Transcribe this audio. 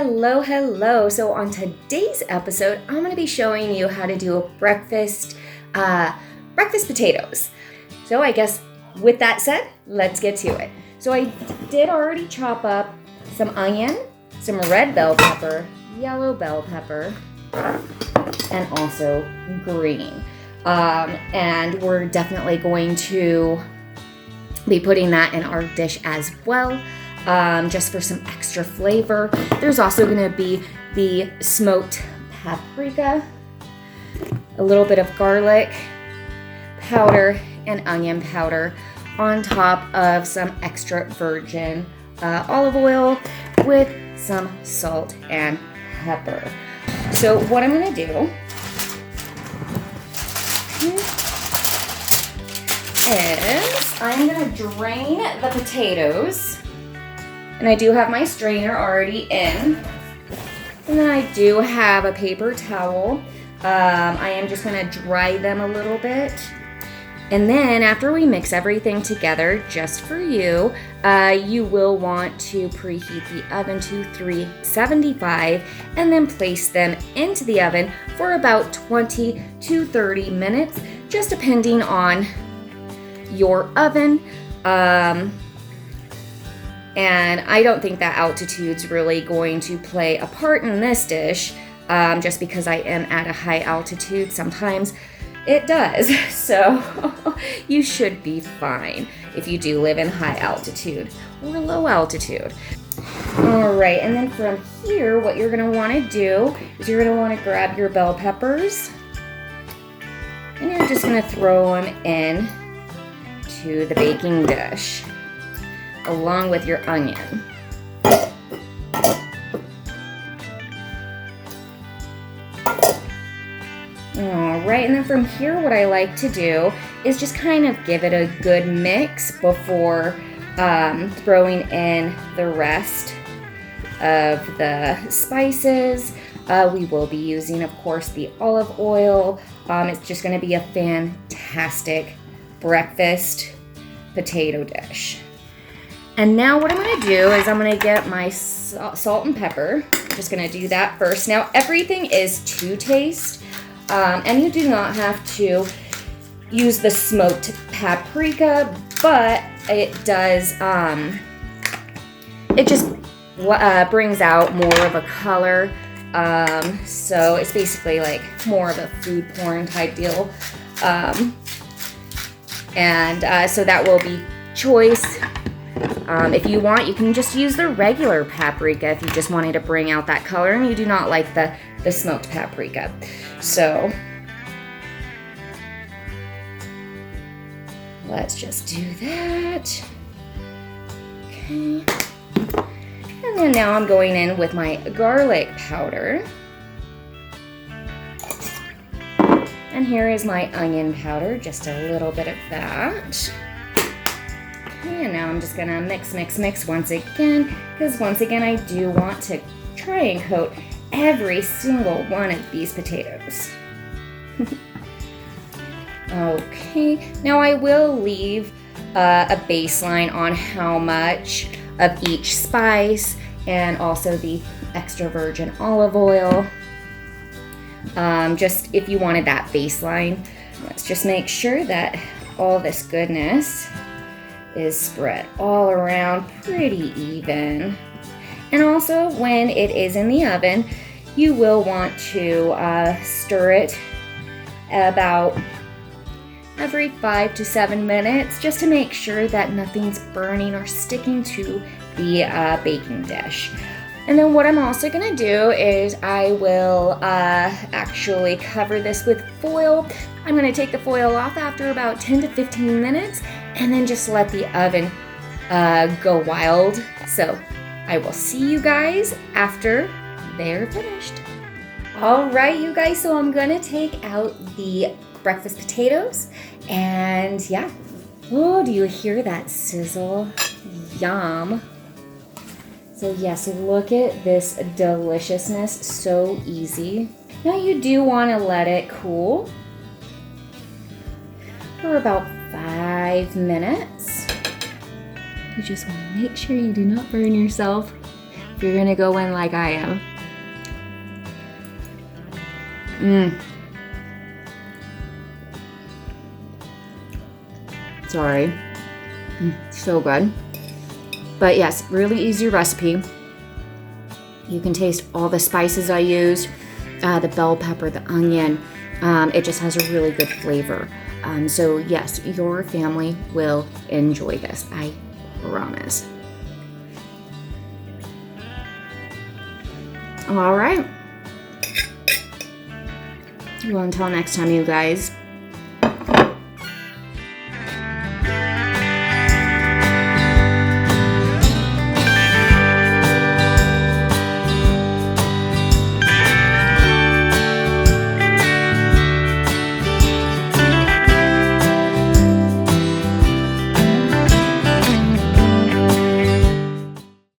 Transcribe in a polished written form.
Hello, hello. So on today's episode, I'm going to be showing you how to do a breakfast potatoes. So I guess with that said, let's get to it. So I did already chop up some onion, some red bell pepper, yellow bell pepper, and also green. And we're definitely going to be putting that in our dish as well. Just for some extra flavor. There's also going to be the smoked paprika, a little bit of garlic powder and onion powder on top of some extra virgin olive oil with some salt and pepper. So what I'm going to do is I'm going to drain the potatoes. And I do have my strainer already in. And then I do have a paper towel. I am just going to dry them a little bit. And then after we mix everything together, just for you, you will want to preheat the oven to 375 and then place them into the oven for about 20 to 30 minutes, just depending on your oven. And I don't think that altitude's really going to play a part in this dish, just because I am at a high altitude. Sometimes it does, so you should be fine if you do live in high altitude or low altitude. All right, and then from here, what you're gonna wanna do is you're gonna wanna grab your bell peppers, and you're just gonna throw them in to the baking dish, along with your onion. Alright, and then from here what I like to do is just kind of give it a good mix before throwing in the rest of the spices. We will be using, of course, the olive oil. It's just going to be a fantastic breakfast potato dish. And now what I'm going to do is I'm going to get my salt and pepper. I'm just going to do that first. Now everything is to taste, and you do not have to use the smoked paprika, but it does, it just brings out more of a color. So it's basically like more of a food porn type deal. So that will be choice. If you want, you can just use the regular paprika if you just wanted to bring out that color and you do not like the smoked paprika. So let's just do that. Okay. And then now I'm going in with my garlic powder. And here is my onion powder, just a little bit of that. And now I'm just gonna mix once again, because once again I do want to try and coat every single one of these potatoes. Okay, now I will leave a baseline on how much of each spice and also the extra virgin olive oil. Just if you wanted that baseline, let's just make sure that all this goodness is spread all around pretty even. And also when it is in the oven, you will want to stir it about every 5 to 7 minutes just to make sure that nothing's burning or sticking to the baking dish. And then what I'm also gonna do is I will actually cover this with foil. I'm gonna take the foil off after about 10 to 15 minutes and then just let the oven go wild. So I will see you guys after they're finished. All right, you guys, so I'm gonna take out the breakfast potatoes and yeah. Oh, do you hear that sizzle? Yum. So yes, look at this deliciousness, so easy. Now you do want to let it cool for about 5 minutes. You just want to make sure you do not burn yourself. If you're gonna go in like I am. Sorry. So good. But yes, really easy recipe. You can taste all the spices I used, the bell pepper, the onion. It just has a really good flavor. So yes, your family will enjoy this, I promise. All right. Well, until next time, you guys.